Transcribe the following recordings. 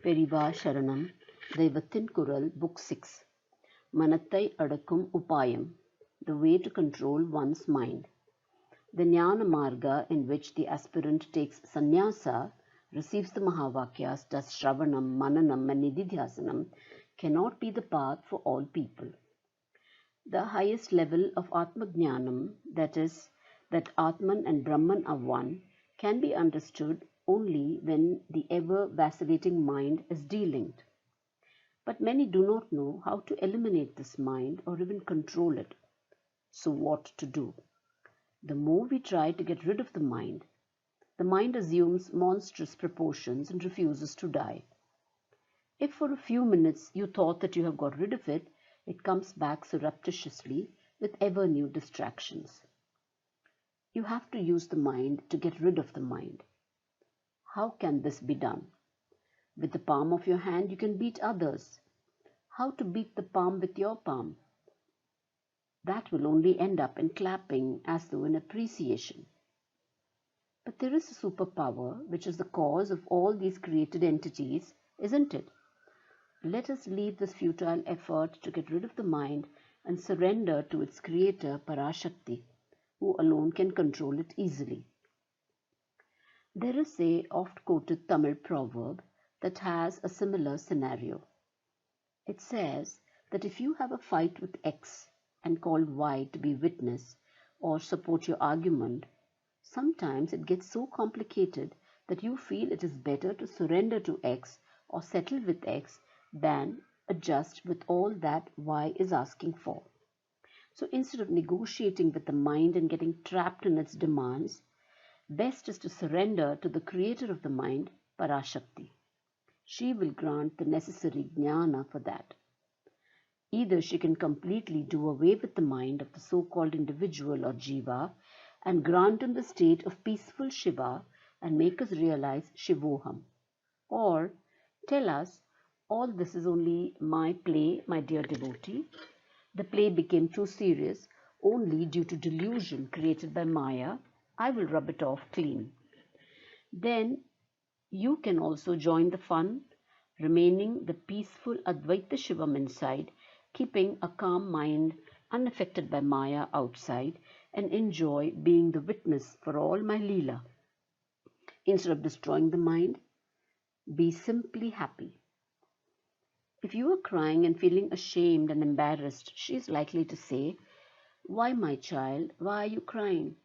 Periva Sharanam, Daivathin Kural, Book 6. Manattai Adakkum Upayam, the way to control one's mind. The Jnana Marga, in which the aspirant takes sannyasa, receives the Mahavakyas, does Shravanam, Mananam, and Nididhyasanam, cannot be the path for all people. The highest level of Atmajnanam, that is, that Atman and Brahman are one, can be understood only when the ever vacillating mind is delinked. But many do not know how to eliminate this mind or even control it. So, what to do? The more we try to get rid of the mind assumes monstrous proportions and refuses to die. If for a few minutes you thought that you have got rid of it, it comes back surreptitiously with ever new distractions. You have to use the mind to get rid of the mind. How can this be done? With the palm of your hand, you can beat others. How to beat the palm with your palm? That will only end up in clapping as though in appreciation. But there is a superpower which is the cause of all these created entities, isn't it? Let us leave this futile effort to get rid of the mind and surrender to its creator, Parashakti, who alone can control it easily. There is a oft-quoted Tamil proverb that has a similar scenario. It says that if you have a fight with X and called Y to be witness or support your argument, sometimes it gets so complicated that you feel it is better to surrender to X or settle with X than adjust with all that Y is asking for. So instead of negotiating with the mind and getting trapped in its demands, best is to surrender to the creator of the mind, Parashakti. She will grant the necessary jnana for that. Either she can completely do away with the mind of the so-called individual or jiva and grant him the state of peaceful Shiva and make us realize Shivoham. Or tell us, all this is only my play, my dear devotee. The play became too serious only due to delusion created by Maya. I will rub it off clean. Then you can also join the fun, remaining the peaceful Advaita Shivam inside, keeping a calm mind unaffected by Maya outside, and enjoy being the witness for all my Leela. Instead of destroying the mind, be simply happy. If you are crying and feeling ashamed and embarrassed, she is likely to say, "Why, my child, why are you crying?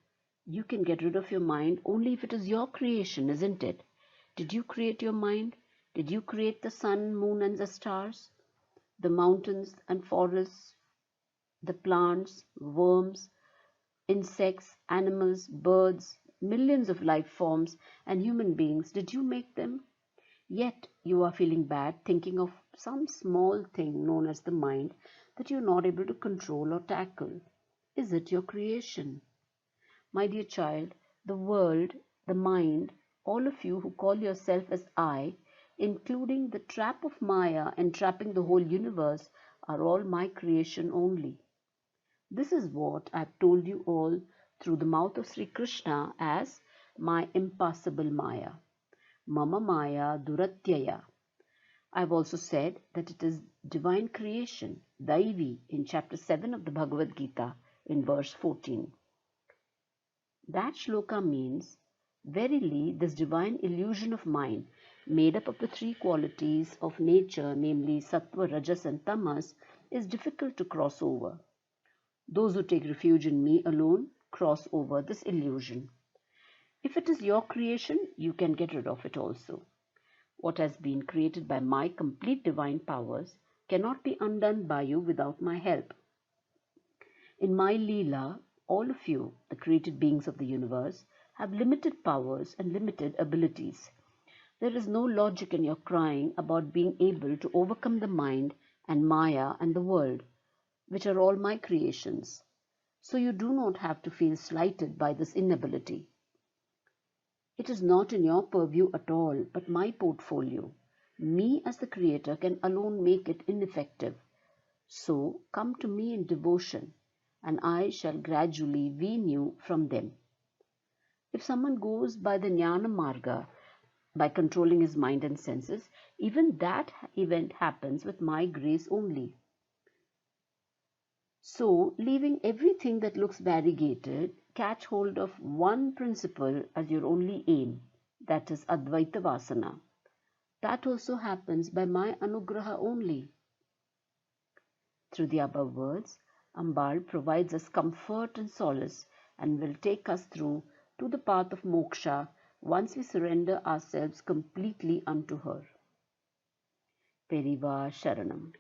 You can get rid of your mind only if it is your creation, isn't it? Did you create your mind? Did you create the sun, moon, and the stars? The mountains and forests, the plants, worms, insects, animals, birds, millions of life forms, and human beings, did you make them? Yet you are feeling bad thinking of some small thing known as the mind that you are not able to control or tackle. Is it your creation? My dear child, the world, the mind, all of you who call yourself as I, including the trap of Maya entrapping the whole universe, are all my creation only. This is what I have told you all through the mouth of Sri Krishna as my impassible Maya. Mama Maya Duratyaya. I have also said that it is divine creation, Daivi, in chapter 7 of the Bhagavad Gita, in verse 14. That shloka means, verily this divine illusion of mine, made up of the three qualities of nature, namely sattva, rajas and tamas, is difficult to cross over. Those who take refuge in me alone cross over this illusion. If it is your creation, you can get rid of it also. What has been created by my complete divine powers cannot be undone by you without my help. In my Leela, all of you, the created beings of the universe, have limited powers and limited abilities. There is no logic in your crying about being able to overcome the mind and Maya and the world, which are all my creations. So you do not have to feel slighted by this inability. It is not in your purview at all, but my portfolio. Me as the creator can alone make it ineffective. So come to me in devotion, and I shall gradually wean you from them. If someone goes by the Jnana Marga, by controlling his mind and senses, even that event happens with my grace only. So, leaving everything that looks variegated, catch hold of one principle as your only aim, that is Advaita Vasana. That also happens by my Anugraha only. Through the above words, Ambal provides us comfort and solace and will take us through to the path of moksha once we surrender ourselves completely unto her. Periva Sharanam.